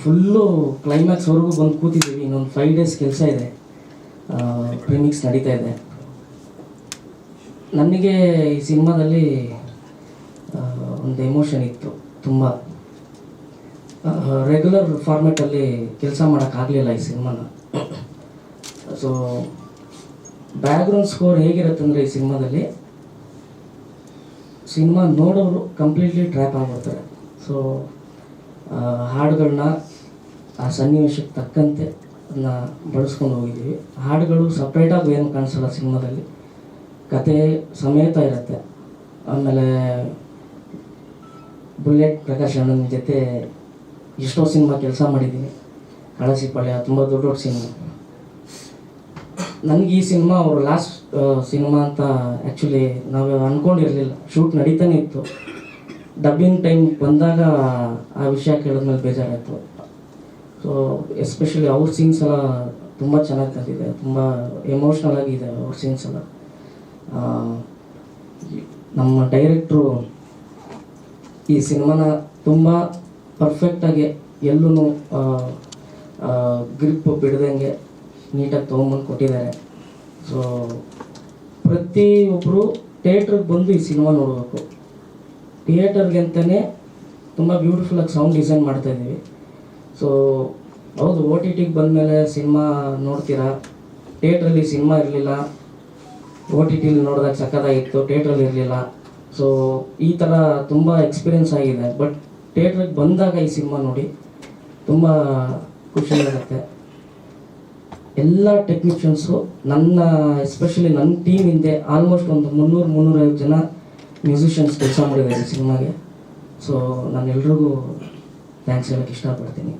Full ಕ್ಲೈಮ್ಯಾಕ್ಸ್ವರೆಗೂ ಬಂದು ಕೂತಿದ್ದೀವಿ. ಇನ್ನೊಂದು 5 days ಕೆಲಸ ಇದೆ, ಪ್ರೀಮಿಕ್ಸ್ ನಡೀತಾ ಇದೆ. ನನಗೆ ಈ ಸಿನಿಮಾದಲ್ಲಿ ಒಂದು ಎಮೋಷನ್ ಇತ್ತು ತುಂಬ. ರೆಗ್ಯುಲರ್ ಫಾರ್ಮ್ಯಾಟಲ್ಲಿ ಕೆಲಸ ಮಾಡೋಕ್ಕಾಗಲಿಲ್ಲ ಈ ಸಿನಿಮಾನ. ಸೊ ಬ್ಯಾಕ್ಗ್ರೌಂಡ್ ಸ್ಕೋರ್ ಹೇಗಿರುತ್ತಂದರೆ ಈ ಸಿನಿಮಾ ನೋಡೋರು ಕಂಪ್ಲೀಟ್ಲಿ ಟ್ರ್ಯಾಪ್ ಆಗಿಬಿಡ್ತಾರೆ. ಸೊ ಹಾಡುಗಳನ್ನ ಆ ಸನ್ನಿವೇಶಕ್ಕೆ ತಕ್ಕಂತೆ ಅದನ್ನ ಬಳಸ್ಕೊಂಡು ಹೋಗಿದ್ದೀವಿ. ಹಾಡುಗಳು ಸಪ್ರೇಟಾಗಿ ಏನು ಕಾಣಿಸಲ್ಲ ಸಿನಿಮಾದಲ್ಲಿ, ಕತೆ ಸಮೇತ ಇರುತ್ತೆ. ಆಮೇಲೆ ಬುಲೆಟ್ ಪ್ರಕಾಶ್ ಅಣ್ಣನ ಜೊತೆ ಎಷ್ಟೋ ಸಿನಿಮಾ ಕೆಲಸ ಮಾಡಿದ್ದೀನಿ. ಕಳಸಿಪಾಳ್ಯ ತುಂಬ ದೊಡ್ಡ ಸಿನಿಮಾ. ನನಗೆ ಈ ಸಿನಿಮಾ ಅವರು ಲಾಸ್ಟ್ ಸಿನಿಮಾ ಅಂತ ಆ್ಯಕ್ಚುಲಿ ನಾವು ಅಂದ್ಕೊಂಡಿರಲಿಲ್ಲ. ಶೂಟ್ ನಡೀತಾನೆ ಇತ್ತು. ಡಬ್ಬಿಂಗ್ ಟೈಮ್ ಬಂದಾಗ ಆ ವಿಷಯ ಕೇಳಿದ್ಮೇಲೆ ಬೇಜಾರಾಯಿತು. ಸೊ ಎಸ್ಪೆಷಲಿ ಅವ್ರ ಸೀನ್ಸ್ ಎಲ್ಲ ತುಂಬ ಚೆನ್ನಾಗಿ ತಂದಿದೆ, ತುಂಬ ಎಮೋಷ್ನಲ್ ಆಗಿದೆ ಅವ್ರ ಸೀನ್ಸ್ ಎಲ್ಲ. ನಮ್ಮ ಡೈರೆಕ್ಟ್ರು ಈ ಸಿನಿಮಾನ ತುಂಬ ಪರ್ಫೆಕ್ಟಾಗಿ ಎಲ್ಲೂ ಗ್ರಿಪ್ ಬಿಡ್ದಂಗೆ ನೀಟಾಗಿ ತೊಗೊಂಬಂದು ಕೊಟ್ಟಿದ್ದಾರೆ. ಸೊ ಪ್ರತಿಯೊಬ್ಬರು ಥಿಯೇಟ್ರಿಗೆ ಬಂದು ಈ ಸಿನಿಮಾ ನೋಡಬೇಕು. ಥಿಯೇಟರ್ಗೆ ಅಂತಲೇ ತುಂಬ ಬ್ಯೂಟಿಫುಲ್ಲಾಗಿ ಸೌಂಡ್ ಡಿಸೈನ್ ಮಾಡ್ತಾಯಿದ್ದೀವಿ. ಸೊ ಹೌದು, OTTಗೆ ಬಂದಮೇಲೆ ಸಿನಿಮಾ ನೋಡ್ತೀರಾ. ಥಿಯೇಟ್ರಲ್ಲಿ ಸಿನಿಮಾ ಇರಲಿಲ್ಲ, OTTಲಿ ನೋಡಿದಾಗ ಸಕ್ಕತ್ತಾಗಿತ್ತು, ಥಿಯೇಟ್ರಲ್ಲಿ ಇರಲಿಲ್ಲ. ಸೊ ಈ ಥರ ತುಂಬ ಎಕ್ಸ್ಪೀರಿಯೆನ್ಸ್ ಆಗಿದೆ. ಬಟ್ ಥಿಯೇಟ್ರಿಗೆ ಬಂದಾಗ ಈ ಸಿನಿಮಾ ನೋಡಿ ತುಂಬ ಖುಷಿಯಾಗುತ್ತೆ. ಎಲ್ಲ ಟೆಕ್ನಿಷಿಯನ್ಸು ಎಸ್ಪೆಷಲಿ ನನ್ನ ಟೀಮ್ ಹಿಂದೆ ಆಲ್ಮೋಸ್ಟ್ ಒಂದು 300-350 ಜನ ಮ್ಯೂಸಿಷಿಯನ್ಸ್ ಕೆಲಸ ಮಾಡಿದ್ದಾರೆ ಈ ಸಿನಿಮಾಗೆ. ಸೊ ನಾನು ಎಲ್ರಿಗೂ ಥ್ಯಾಂಕ್ಸ್ ಹೇಳೋಕ್ಕೆ ಇಷ್ಟಪಡ್ತೀನಿ.